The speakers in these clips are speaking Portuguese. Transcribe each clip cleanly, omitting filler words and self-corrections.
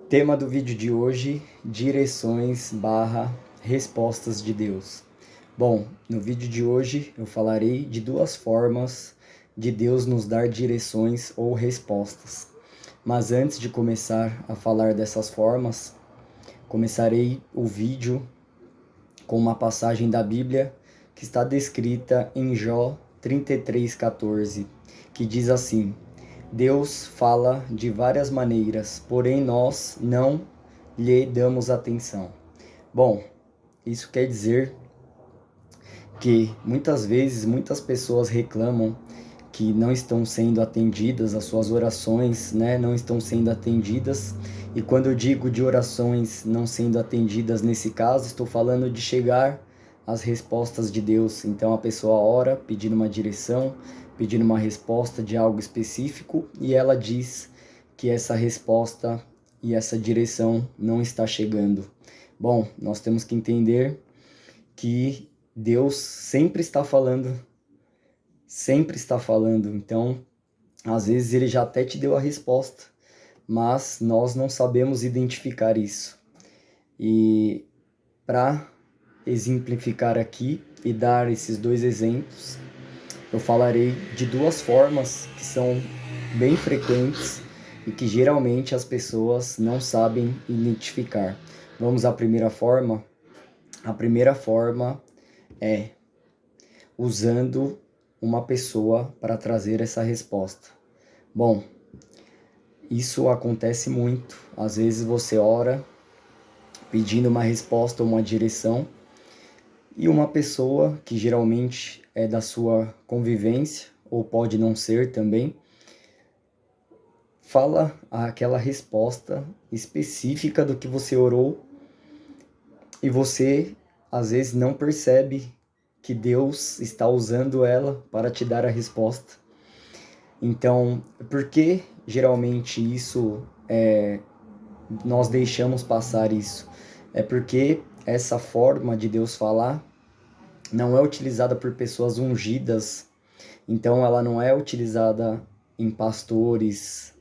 Tema do vídeo de hoje: direções barra respostas de Deus. Bom, no vídeo de hoje eu falarei de duas formas de Deus nos dar direções ou respostas. Mas antes de começar a falar dessas formas, começarei o vídeo com uma passagem da Bíblia que está descrita em Jó 33:14, que diz assim: Deus fala de várias maneiras, porém nós não lhe damos atenção. Bom, isso quer dizer que muitas vezes muitas pessoas reclamam que não estão sendo atendidas, as suas orações, não estão sendo atendidas. E quando eu digo de orações não sendo atendidas nesse caso, estou falando de chegar às respostas de Deus. Então a pessoa ora pedindo uma direção, pedindo uma resposta de algo específico, e ela diz que essa resposta e essa direção não está chegando. Bom, nós temos que entender que Deus sempre está falando. Então, às vezes ele já até te deu a resposta, mas nós não sabemos identificar isso. E para exemplificar aqui e dar esses dois exemplos, eu falarei de duas formas que são bem frequentes e que geralmente as pessoas não sabem identificar. Vamos à primeira forma? A primeira forma é usando uma pessoa para trazer essa resposta. Bom, isso acontece muito. Às vezes você ora pedindo uma resposta ou uma direção, e uma pessoa que geralmente é da sua convivência, ou pode não ser também, fala aquela resposta específica do que você orou, e você às vezes não percebe que Deus está usando ela para te dar a resposta. Então, por que geralmente nós deixamos passar isso? É porque essa forma de Deus falar não é utilizada por pessoas ungidas. Então ela não é utilizada em pastores,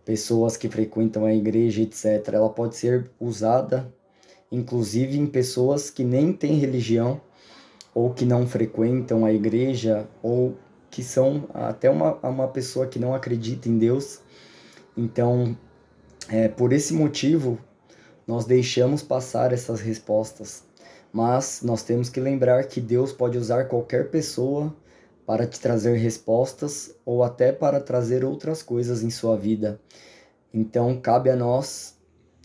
pessoas que frequentam a igreja, etc. Ela pode ser usada inclusive em pessoas que nem têm religião, ou que não frequentam a igreja, ou que são até uma pessoa que não acredita em Deus. Então, por esse motivo, nós deixamos passar essas respostas. Mas nós temos que lembrar que Deus pode usar qualquer pessoa para te trazer respostas, ou até para trazer outras coisas em sua vida. Então, cabe a nós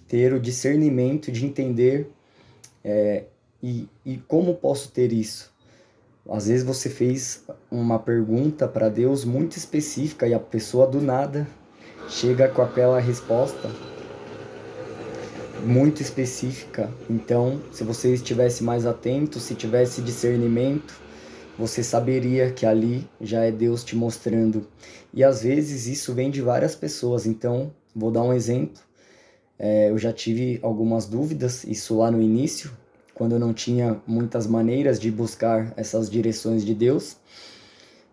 ter o discernimento de entender e como posso ter isso. Às vezes você fez uma pergunta para Deus muito específica e a pessoa do nada chega com aquela resposta muito específica. Então, se você estivesse mais atento, se tivesse discernimento, você saberia que ali já é Deus te mostrando. E às vezes isso vem de várias pessoas. Então, vou dar um exemplo. Eu já tive algumas dúvidas, isso lá no início, quando eu não tinha muitas maneiras de buscar essas direções de Deus.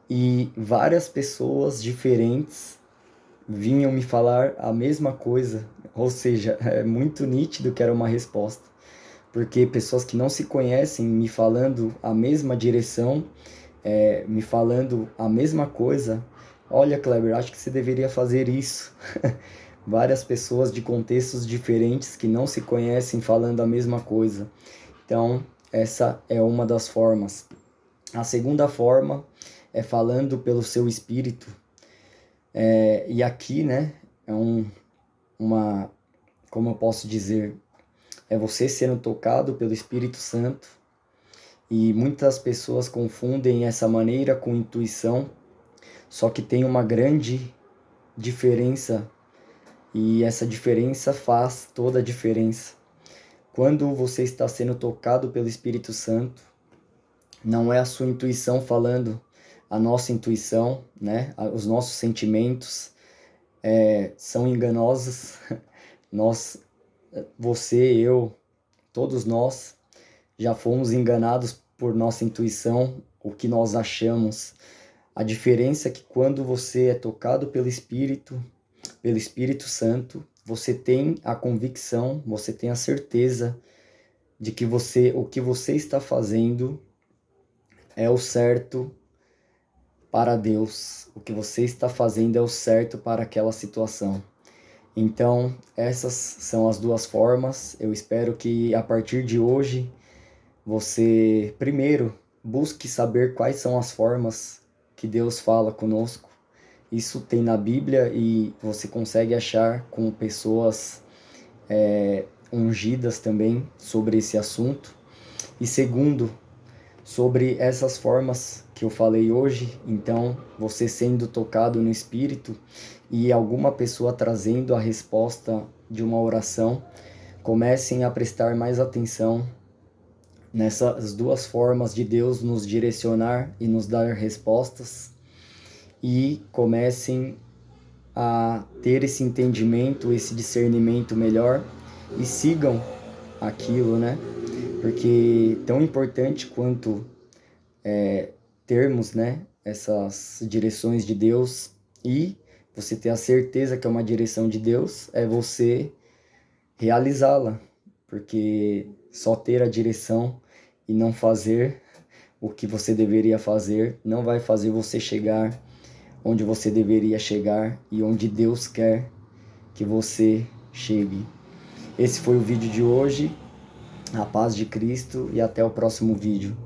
E várias pessoas diferentes vinham me falar a mesma coisa, ou seja, é muito nítido que era uma resposta, porque pessoas que não se conhecem me falando a mesma direção, me falando a mesma coisa. Olha, Kleber, acho que você deveria fazer isso. Várias pessoas de contextos diferentes que não se conhecem falando a mesma coisa. Então, essa é uma das formas. A segunda forma é falando pelo seu espírito. E aqui, como eu posso dizer, é você sendo tocado pelo Espírito Santo. E muitas pessoas confundem essa maneira com intuição, só que tem uma grande diferença, e essa diferença faz toda a diferença. Quando você está sendo tocado pelo Espírito Santo, não é a sua intuição falando, a nossa intuição, os nossos sentimentos são enganosos. Você, eu, todos nós já fomos enganados por nossa intuição, o que nós achamos. A diferença é que quando você é tocado pelo Espírito Santo, você tem a convicção, você tem a certeza de que o que você está fazendo é o certo para Deus. O que você está fazendo é o certo para aquela situação. Então, essas são as duas formas. Eu espero que a partir de hoje você, primeiro, busque saber quais são as formas que Deus fala conosco. Isso tem na Bíblia e você consegue achar com pessoas ungidas também sobre esse assunto. E segundo, sobre essas formas que eu falei hoje, então você sendo tocado no Espírito e alguma pessoa trazendo a resposta de uma oração, comecem a prestar mais atenção nessas duas formas de Deus nos direcionar e nos dar respostas e comecem a ter esse entendimento, esse discernimento melhor e sigam aquilo, né? Porque tão importante quanto termos, né, essas direções de Deus e você ter a certeza que é uma direção de Deus, é você realizá-la, porque só ter a direção e não fazer o que você deveria fazer não vai fazer você chegar onde você deveria chegar e onde Deus quer que você chegue. Esse foi o vídeo de hoje. A paz de Cristo e até o próximo vídeo.